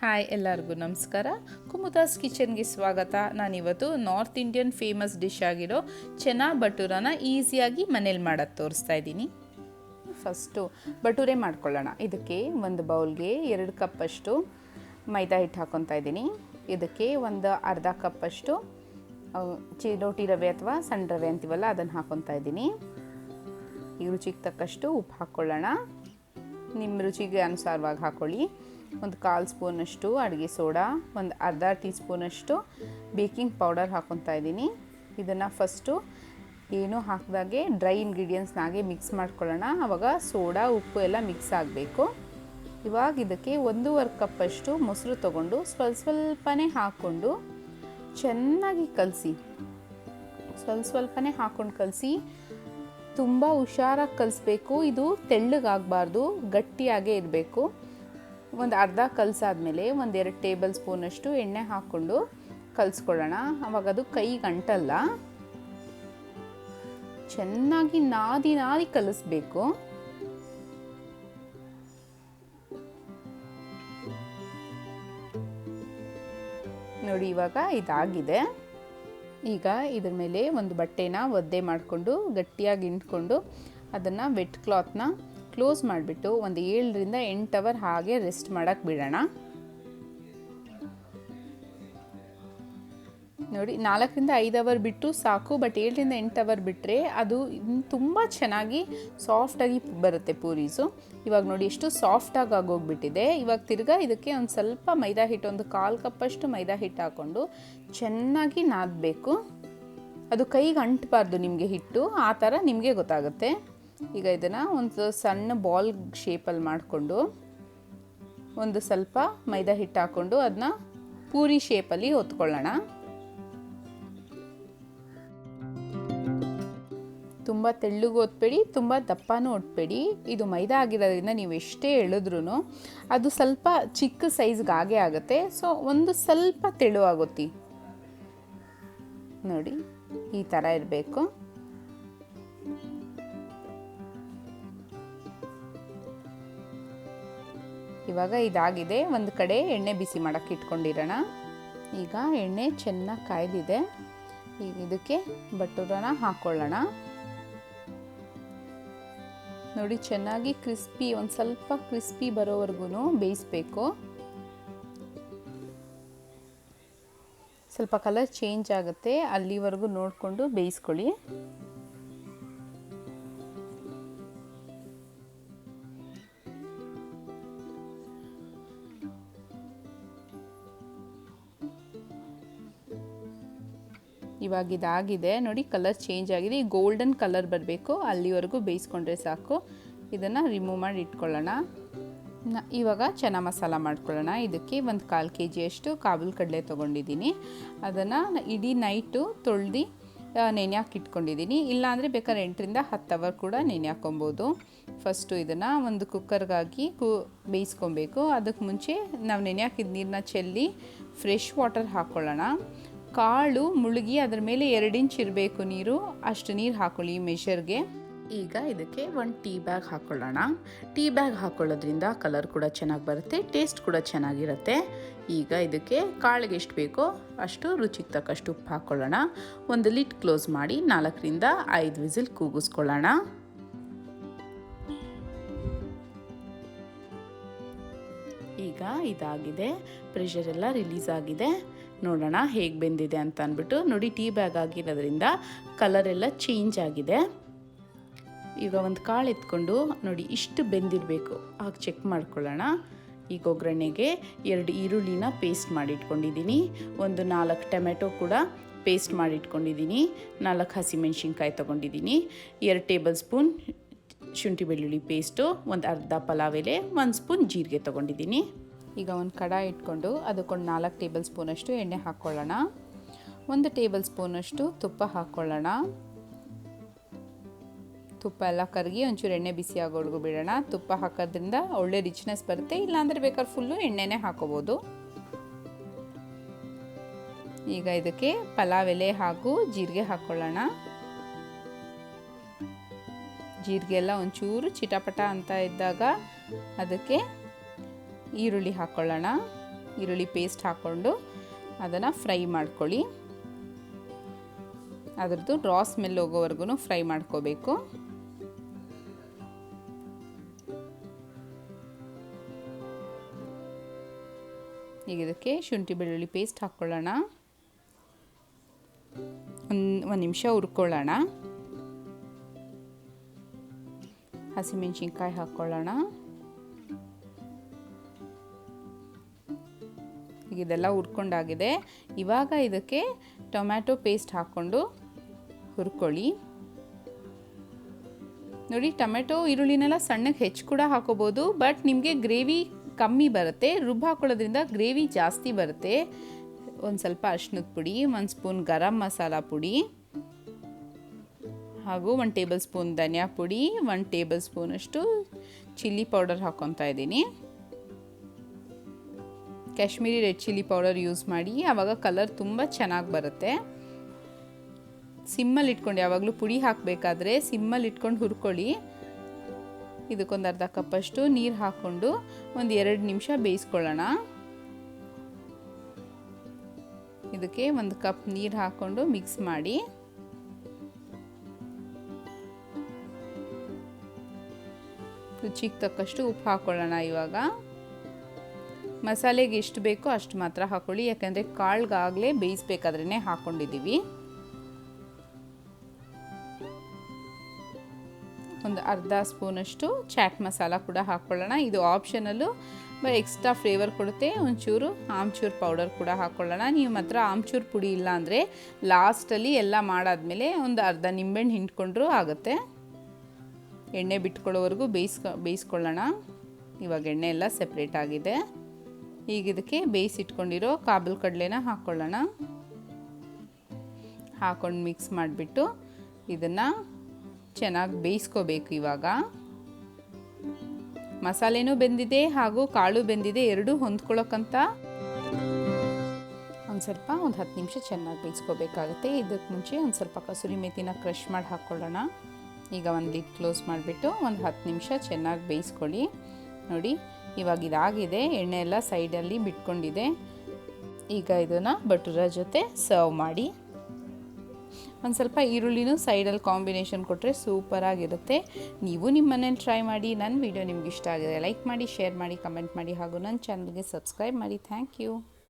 Hi ಎಲ್ಲರಿಗೂ ನಮಸ್ಕಾರ. ಕುಮುದಾಸ್ ಕಿಚನ್ಗೆ ಸ್ವಾಗತ. ನಾನಿವತ್ತು ನಾರ್ತ್ ಇಂಡಿಯನ್ ಫೇಮಸ್ ಡಿಶ್ ಆಗಿರೋ ಚೆನ್ನ ಭಟೂರನ ಈಸಿಯಾಗಿ ಮನೇಲಿ ಮಾಡೋದು ತೋರಿಸ್ತಾ ಇದ್ದೀನಿ. ಫಸ್ಟು ಭಟೂರೆ ಮಾಡ್ಕೊಳ್ಳೋಣ. ಇದಕ್ಕೆ ಒಂದು ಬೌಲ್ಗೆ 2 ಕಪ್ಪಷ್ಟು ಮೈದಾ ಹಿಟ್ಟು ಹಾಕ್ಕೊತಾ ಇದ್ದೀನಿ. ಇದಕ್ಕೆ ಒಂದು ಅರ್ಧ ಕಪ್ಪಷ್ಟು ಚಿರೋಟಿ ರವೆ ಅಥವಾ ಸಣ್ಣ ರವೆ ಅಂತೀವಲ್ಲ ಅದನ್ನು ಹಾಕ್ಕೊತಾ ಇದ್ದೀನಿ. ಈ ರುಚಿಗೆ ತಕ್ಕಷ್ಟು ಉಪ್ಪು ಹಾಕ್ಕೊಳ್ಳೋಣ. ನಿಮ್ಮ ರುಚಿಗೆ ಅನುಸಾರವಾಗಿ ಹಾಕ್ಕೊಳ್ಳಿ. ಒಂದು 1/4 ಸ್ಪೂನಷ್ಟು ಅಡುಗೆ ಸೋಡಾ, ಒಂದು ಅರ್ಧ ಟೀ ಸ್ಪೂನಷ್ಟು ಬೇಕಿಂಗ್ ಪೌಡರ್ ಹಾಕ್ಕೊತಾ ಇದ್ದೀನಿ. ಇದನ್ನು ಫಸ್ಟು ಏನೂ ಹಾಕಿದಾಗೆ ಡ್ರೈ ಇಂಗ್ರೀಡಿಯೆಂಟ್ಸ್ನಾಗೆ ಮಿಕ್ಸ್ ಮಾಡ್ಕೊಳ್ಳೋಣ. ಆವಾಗ ಸೋಡಾ ಉಪ್ಪು ಎಲ್ಲ ಮಿಕ್ಸ್ ಆಗಬೇಕು. ಇವಾಗ ಇದಕ್ಕೆ 1.5 ಕಪ್ಪಷ್ಟು ಮೊಸರು ತೊಗೊಂಡು ಸ್ವಲ್ಪನೇ ಹಾಕ್ಕೊಂಡು ಚೆನ್ನಾಗಿ ಕಲಸಿ. ಸ್ವಲ್ಪನೇ ಹಾಕ್ಕೊಂಡು ಕಲಸಿ. ತುಂಬ ಹುಷಾರಾಗಿ ಕಲಿಸ್ಬೇಕು. ಇದು ತೆಳ್ಳಗಾಗಬಾರ್ದು, ಗಟ್ಟಿಯಾಗೇ ಇರಬೇಕು. ಒಂದು ಅರ್ಧ ಕಲಸಾದ್ಮೇಲೆ 1-2 ಟೇಬಲ್ ಸ್ಪೂನಷ್ಟು ಎಣ್ಣೆ ಹಾಕ್ಕೊಂಡು ಕಲಿಸ್ಕೊಳ್ಳೋಣ. ಆವಾಗ ಅದು ಕೈಗೆ ಅಂಟಲ್ಲ. ಚೆನ್ನಾಗಿ ನಾದಿ ಕಲಿಸ್ಬೇಕು. ನೋಡಿ, ಇವಾಗ ಇದಾಗಿದೆ. ಈಗ ಇದ್ರ ಮೇಲೆ ಒಂದು ಬಟ್ಟೆನ ಒದ್ದೆ ಮಾಡಿಕೊಂಡು ಗಟ್ಟಿಯಾಗಿ ಇಂಟ್ಕೊಂಡು ಅದನ್ನು ವೆಟ್ ಕ್ಲಾತ್ನ ಕ್ಲೋಸ್ ಮಾಡಿಬಿಟ್ಟು ಒಂದು 7ರಿಂದ 8 ಅವರ್ ಹಾಗೆ ರೆಸ್ಟ್ ಮಾಡೋಕ್ಕೆ ಬಿಡೋಣ. ನೋಡಿ, 4ರಿಂದ 5 ಅವರ್ ಬಿಟ್ಟು ಸಾಕು. ಬಟ್ 7ರಿಂದ 8 ಅವರ್ ಬಿಟ್ಟರೆ ಅದು ತುಂಬ ಚೆನ್ನಾಗಿ ಸಾಫ್ಟಾಗಿ ಬರುತ್ತೆ ಪೂರೀಸು. ಇವಾಗ ನೋಡಿ ಎಷ್ಟು ಸಾಫ್ಟಾಗಿ ಆಗೋಗ್ಬಿಟ್ಟಿದೆ. ಇವಾಗ ತಿರ್ಗಾ ಇದಕ್ಕೆ ಒಂದು ಸ್ವಲ್ಪ ಮೈದಾ ಹಿಟ್ಟು, ಒಂದು 1/4 ಕಪ್ಪಷ್ಟು ಮೈದಾ ಹಿಟ್ಟು ಹಾಕ್ಕೊಂಡು ಚೆನ್ನಾಗಿ ನಾದಬೇಕು. ಅದು ಕೈಗೆ ಅಂಟಬಾರ್ದು ನಿಮಗೆ ಹಿಟ್ಟು, ಆ ಥರ ನಿಮಗೆ ಗೊತ್ತಾಗುತ್ತೆ. ಈಗ ಇದನ್ನು ಒಂದು ಸಣ್ಣ ಬಾಲ್ ಶೇಪಲ್ಲಿ ಮಾಡಿಕೊಂಡು ಒಂದು ಸ್ವಲ್ಪ ಮೈದಾ ಹಿಟ್ಟು ಹಾಕ್ಕೊಂಡು ಅದನ್ನ ಪೂರಿ ಶೇಪಲ್ಲಿ ಹೊತ್ಕೊಳ್ಳೋಣ. ತುಂಬ ತೆಳ್ಳಗೂ ಒತ್ತಬೇಡಿ, ತುಂಬ ದಪ್ಪನೂ ಒತ್ತಬೇಡಿ. ಇದು ಮೈದಾ ಆಗಿರೋದ್ರಿಂದ ನೀವು ಎಷ್ಟೇ ಎಳೆದ್ರೂ ಅದು ಸ್ವಲ್ಪ ಚಿಕ್ಕ ಸೈಜ್ಗೆ ಆಗೇ ಆಗುತ್ತೆ. ಸೊ ಒಂದು ಸ್ವಲ್ಪ ತೆಳುವಾಗುತ್ತೆ. ನೋಡಿ, ಈ ಥರ ಇರಬೇಕು. ಇವಾಗ ಇದಾಗಿದೆ. ಒಂದು ಕಡೆ ಎಣ್ಣೆ ಬಿಸಿ ಮಾಡೋಕ್ಕೆ ಇಟ್ಕೊಂಡಿರೋಣ. ಈಗ ಎಣ್ಣೆ ಚೆನ್ನಾಗಿ ಕಾಯ್ದಿದೆ. ಈಗ ಇದಕ್ಕೆ ಭಟೂರನ ಹಾಕ್ಕೊಳ್ಳೋಣ. ನೋಡಿ, ಚೆನ್ನಾಗಿ ಕ್ರಿಸ್ಪಿ, ಒಂದು ಸ್ವಲ್ಪ ಕ್ರಿಸ್ಪಿ ಬರೋವರೆಗೂ ಬೇಯಿಸ್ಬೇಕು. ಸ್ವಲ್ಪ ಕಲರ್ ಚೇಂಜ್ ಆಗುತ್ತೆ, ಅಲ್ಲಿವರೆಗೂ ನೋಡಿಕೊಂಡು ಬೇಯಿಸ್ಕೊಳ್ಳಿ. ಇವಾಗ ಇದಾಗಿದೆ. ನೋಡಿ, ಕಲರ್ ಚೇಂಜ್ ಆಗಿದೆ. ಈ ಗೋಲ್ಡನ್ ಕಲರ್ ಬರಬೇಕು, ಅಲ್ಲಿವರೆಗೂ ಬೇಯಿಸ್ಕೊಂಡ್ರೆ ಸಾಕು. ಇದನ್ನು ರಿಮೂವ್ ಮಾಡಿ ಇಟ್ಕೊಳ್ಳೋಣ. ಇವಾಗ ಚೆನ್ನ ಮಸಾಲ ಮಾಡ್ಕೊಳ್ಳೋಣ. ಇದಕ್ಕೆ ಒಂದು 1/4 kg ಕಾಬೂಲ್ ಕಡಲೆ ತೊಗೊಂಡಿದ್ದೀನಿ. ಅದನ್ನು ಇಡೀ ನೈಟು ತೊಳೆದು ನೆನೆಯಾಕೆ ಇಟ್ಕೊಂಡಿದ್ದೀನಿ. ಇಲ್ಲಾಂದರೆ ಬೇಕಾದ್ರೆ 8ರಿಂದ 10 ಅವರ್ ಕೂಡ ನೆನೆಯಾಕೊಬೋದು. ಫಸ್ಟು ಇದನ್ನು ಒಂದು ಕುಕ್ಕರ್ಗಾಗಿ ಬೇಯಿಸ್ಕೊಬೇಕು. ಅದಕ್ಕೆ ಮುಂಚೆ ನಾವು ನೆನೆಯಾಕಿದ ನೀರನ್ನ ಚೆಲ್ಲಿ ಫ್ರೆಶ್ ವಾಟರ್ ಹಾಕ್ಕೊಳ್ಳೋಣ. ಕಾಳು ಮುಳುಗಿ ಅದರ ಮೇಲೆ 2 ಇಂಚ್ ಇರಬೇಕು ನೀರು, ಅಷ್ಟು ನೀರು ಹಾಕ್ಕೊಳ್ಳಿ ಮೆಷರ್ಗೆ. ಈಗ ಇದಕ್ಕೆ 1 ಟೀ ಬ್ಯಾಗ್ ಹಾಕ್ಕೊಳ್ಳೋಣ. ಟೀ ಬ್ಯಾಗ್ ಹಾಕ್ಕೊಳ್ಳೋದ್ರಿಂದ ಕಲರ್ ಕೂಡ ಚೆನ್ನಾಗಿ ಬರುತ್ತೆ, ಟೇಸ್ಟ್ ಕೂಡ ಚೆನ್ನಾಗಿರುತ್ತೆ. ಈಗ ಇದಕ್ಕೆ ಕಾಳಿಗೆ ಎಷ್ಟು ಬೇಕೋ ಅಷ್ಟು ರುಚಿಗೆ ತಕ್ಕಷ್ಟು ಉಪ್ಪು ಹಾಕ್ಕೊಳ್ಳೋಣ. ಒಂದು ಲಿಡ್ ಕ್ಲೋಸ್ ಮಾಡಿ 4ರಿಂದ 5 ವಿಸಿಲ್ ಕೂಗಿಸ್ಕೊಳ್ಳೋಣ. ಈಗ ಇದಾಗಿದೆ. ಪ್ರೆಷರ್ ಎಲ್ಲ ರಿಲೀಸ್ ಆಗಿದೆ. ನೋಡೋಣ ಹೇಗೆ ಬೆಂದಿದೆ ಅಂತ ಅಂದ್ಬಿಟ್ಟು. ನೋಡಿ, ಟೀ ಬ್ಯಾಗ್ ಆಗಿರೋದ್ರಿಂದ ಕಲರ್ ಎಲ್ಲ ಚೇಂಜ್ ಆಗಿದೆ. ಈಗ ಒಂದು ಕಾಳು ಎತ್ಕೊಂಡು ನೋಡಿ ಇಷ್ಟು ಬೆಂದಿರಬೇಕು, ಹಾಗೆ ಚೆಕ್ ಮಾಡ್ಕೊಳ್ಳೋಣ. ಈಗ ಒಗ್ಗರಣೆಗೆ 2 ಈರುಳ್ಳಿನ ಪೇಸ್ಟ್ ಮಾಡಿಟ್ಕೊಂಡಿದ್ದೀನಿ. ಒಂದು 4 ಟೊಮೆಟೊ ಕೂಡ ಪೇಸ್ಟ್ ಮಾಡಿಟ್ಕೊಂಡಿದ್ದೀನಿ. 4 ಹಸಿಮೆಣ್ಸಿನ್ಕಾಯಿ ತೊಗೊಂಡಿದ್ದೀನಿ. 2 ಟೇಬಲ್ ಸ್ಪೂನ್ ಶುಂಠಿ ಬೆಳ್ಳುಳ್ಳಿ ಪೇಸ್ಟು, ಒಂದು ಅರ್ಧ ಪಲಾವ್ ಎಲೆ, 1 ಸ್ಪೂನ್ ಜೀರಿಗೆ ತೊಗೊಂಡಿದ್ದೀನಿ. ಈಗ ಒಂದು ಕಡಾಯಿ ಇಟ್ಕೊಂಡು ಅದಕ್ಕೊಂದು 4 ಟೇಬಲ್ ಸ್ಪೂನಷ್ಟು ಎಣ್ಣೆ ಹಾಕ್ಕೊಳ್ಳೋಣ. 1 ಟೇಬಲ್ ಸ್ಪೂನಷ್ಟು ತುಪ್ಪ ಹಾಕ್ಕೊಳ್ಳೋಣ. ತುಪ್ಪ ಎಲ್ಲ ಕರಗಿ ಒಂಚೂರು ಎಣ್ಣೆ ಬಿಸಿ ಆಗೋವರೆಗೂ ಬಿಡೋಣ. ತುಪ್ಪ ಹಾಕೋದ್ರಿಂದ ಒಳ್ಳೆ ರಿಚ್ನೆಸ್ ಬರುತ್ತೆ. ಇಲ್ಲಾಂದರೆ ಬೇಕಾದ್ರೆ ಫುಲ್ಲು ಎಣ್ಣೆನೇ ಹಾಕೋಬೋದು. ಈಗ ಇದಕ್ಕೆ ಪಲಾವ್ ಎಲೆ ಹಾಗೂ ಜೀರಿಗೆ ಹಾಕ್ಕೊಳ್ಳೋಣ. ಜೀರಿಗೆ ಎಲ್ಲ ಒಂಚೂರು ಚಿಟಪಟ ಅಂತ ಇದ್ದಾಗ ಅದಕ್ಕೆ ಈರುಳ್ಳಿ ಹಾಕ್ಕೊಳ್ಳೋಣ. ಈರುಳ್ಳಿ ಪೇಸ್ಟ್ ಹಾಕ್ಕೊಂಡು ಅದನ್ನು ಫ್ರೈ ಮಾಡ್ಕೊಳ್ಳಿ. ಅದರದ್ದು ರಾ ಸ್ಮೆಲ್ ಹೋಗೋವರೆಗೂ ಫ್ರೈ ಮಾಡ್ಕೋಬೇಕು. ಈಗ ಇದಕ್ಕೆ ಶುಂಠಿ ಬೆಳ್ಳುಳ್ಳಿ ಪೇಸ್ಟ್ ಹಾಕ್ಕೊಳ್ಳೋಣ. ಒಂದು ನಿಮಿಷ ಹುರ್ಕೊಳ್ಳೋಣ. ಹಸಿಮೆಣಸಿನ್ಕಾಯಿ ಹಾಕ್ಕೊಳ್ಳೋಣ. ಈಗ ಇದೆಲ್ಲ ಹುರ್ಕೊಂಡಾಗಿದೆ. ಇವಾಗ ಇದಕ್ಕೆ ಟೊಮ್ಯಾಟೊ ಪೇಸ್ಟ್ ಹಾಕ್ಕೊಂಡು ಹುರ್ಕೊಳ್ಳಿ. ನೋಡಿ, ಟೊಮೆಟೊ ಈರುಳ್ಳಿನೆಲ್ಲ ಸಣ್ಣಗೆ ಹೆಚ್ಚು ಕೂಡ ಹಾಕೋಬೋದು, ಬಟ್ ನಿಮಗೆ ಗ್ರೇವಿ ಕಮ್ಮಿ ಬರುತ್ತೆ. ಹಾಕೊಳ್ಳೋದ್ರಿಂದ ಗ್ರೇವಿ ಜಾಸ್ತಿ ಬರುತ್ತೆ. ಒಂದು ಸ್ವಲ್ಪ ಅರಿಶಿನದ ಪುಡಿ, 1 ಸ್ಪೂನ್ ಗರಂ ಮಸಾಲ ಪುಡಿ ಹಾಗೂ 1 ಟೇಬಲ್ ಸ್ಪೂನ್ ಧನಿಯಾ ಪುಡಿ, 1 ಟೇಬಲ್ ಸ್ಪೂನಷ್ಟು ಚಿಲ್ಲಿ ಪೌಡರ್ ಹಾಕ್ಕೊತಾ ಇದ್ದೀನಿ. Kashmiri red chilli powder use ಮಾಡಿ, ಆವಾಗ ಕಲರ್ ತುಂಬ ಚೆನ್ನಾಗಿ ಬರುತ್ತೆ. ಸಿಮ್ಮಲ್ಲಿ ಇಟ್ಕೊಂಡು ಯಾವಾಗಲೂ ಪುಡಿ ಹಾಕಬೇಕಾದ್ರೆ ಸಿಮ್ಮಲ್ಲಿ ಇಟ್ಕೊಂಡು ಹುರ್ಕೊಳ್ಳಿ. ಇದಕ್ಕೊಂದು ಅರ್ಧ ಕಪ್ಪಷ್ಟು ನೀರು ಹಾಕ್ಕೊಂಡು ಒಂದು 2 ನಿಮಿಷ ಬೇಯಿಸ್ಕೊಳ್ಳೋಣ. ಇದಕ್ಕೆ 1 ಕಪ್ ನೀರು ಹಾಕ್ಕೊಂಡು ಮಿಕ್ಸ್ ಮಾಡಿ ರುಚಿಗೆ ತಕ್ಕಷ್ಟು ಉಪ್ಪು ಹಾಕ್ಕೊಳ್ಳೋಣ. ಇವಾಗ ಮಸಾಲೆಗೆ ಎಷ್ಟು ಬೇಕೋ ಅಷ್ಟು ಮಾತ್ರ ಹಾಕ್ಕೊಳ್ಳಿ, ಯಾಕಂದರೆ ಕಾಳಿಗಾಗಲೇ ಬೇಯಿಸ್ಬೇಕಾದ್ರೇ ಹಾಕ್ಕೊಂಡಿದ್ದೀವಿ. ಒಂದು ಅರ್ಧ ಸ್ಪೂನಷ್ಟು ಚಾಟ್ ಮಸಾಲ ಕೂಡ ಹಾಕ್ಕೊಳ್ಳೋಣ. ಇದು ಆಪ್ಷನಲ್ಲು, ಎಕ್ಸ್ಟ್ರಾ ಫ್ಲೇವರ್ ಕೊಡುತ್ತೆ. ಒಂಚೂರು ಆಮ್ಚೂರು ಪೌಡರ್ ಕೂಡ ಹಾಕ್ಕೊಳ್ಳೋಣ. ನೀವು ಮಾತ್ರ ಆಮ್ಚೂರು ಪುಡಿ ಇಲ್ಲ ಅಂದರೆ ಲಾಸ್ಟಲ್ಲಿ ಎಲ್ಲ ಮಾಡಾದ್ಮೇಲೆ ಒಂದು ಅರ್ಧ ನಿಂಬೆಹಣ್ಣು ಹಿಂಡ್ಕೊಂಡ್ರೂ ಆಗುತ್ತೆ. ಎಣ್ಣೆ ಬಿಟ್ಕೊಳ್ಳೋವರೆಗೂ ಬೇಯಿಸ್ಕೊಳ್ಳೋಣ. ಇವಾಗ ಎಣ್ಣೆ ಎಲ್ಲ ಸೆಪ್ರೇಟ್ ಆಗಿದೆ. ಈಗ ಇದಕ್ಕೆ ಬೇಯಿಸಿಟ್ಕೊಂಡಿರೋ ಕಾಬೂಲ್ ಕಡಲೆನ ಹಾಕ್ಕೊಳ್ಳೋಣ. ಹಾಕ್ಕೊಂಡು ಮಿಕ್ಸ್ ಮಾಡಿಬಿಟ್ಟು ಇದನ್ನು ಚೆನ್ನಾಗಿ ಬೇಯಿಸ್ಕೋಬೇಕು. ಇವಾಗ ಮಸಾಲೆನೂ ಬೆಂದಿದೆ ಹಾಗೂ ಕಾಳು ಬೆಂದಿದೆ, ಎರಡೂ ಹೊಂದ್ಕೊಳ್ಳೋಕ್ಕಂತ ಒಂದು 10 ನಿಮಿಷ ಚೆನ್ನಾಗಿ ಬೇಯಿಸ್ಕೋಬೇಕಾಗುತ್ತೆ. ಇದಕ್ಕೆ ಮುಂಚೆ ಒಂದು ಸ್ವಲ್ಪ ಕಸೂರಿ ಮೇಥಿನ ಕ್ರಷ್ ಮಾಡಿ ಹಾಕ್ಕೊಳ್ಳೋಣ. ಈಗ ಒಂದು ಲಿಡ್ ಕ್ಲೋಸ್ ಮಾಡಿಬಿಟ್ಟು ಒಂದು 10 ನಿಮಿಷ ಚೆನ್ನಾಗಿ ಬೇಯಿಸ್ಕೊಳ್ಳಿ. ನೋಡಿ, ಇವಾಗ ಇದಾಗಿದೆ, ಎಣ್ಣೆ ಎಲ್ಲ ಸೈಡಲ್ಲಿ ಬಿಟ್ಕೊಂಡಿದೆ. ಈಗ ಇದನ್ನು ಭಟೂರ ಜೊತೆ ಸರ್ವ್ ಮಾಡಿ. ಒಂದು ಸ್ವಲ್ಪ ಈರುಳ್ಳಿನೂ ಸೈಡಲ್ಲಿ ಕಾಂಬಿನೇಷನ್ ಕೊಟ್ಟರೆ ಸೂಪರಾಗಿರುತ್ತೆ. ನೀವು ನಿಮ್ಮ ಮನೇಲಿ ಟ್ರೈ ಮಾಡಿ. ನನ್ನ ವಿಡಿಯೋ ನಿಮ್ಗೆ ಇಷ್ಟ ಆಗಿದೆ ಲೈಕ್ ಮಾಡಿ, ಶೇರ್ ಮಾಡಿ, ಕಮೆಂಟ್ ಮಾಡಿ ಹಾಗೂ ನನ್ನ ಚಾನಲ್ಗೆ ಸಬ್ಸ್ಕ್ರೈಬ್ ಮಾಡಿ. Thank you.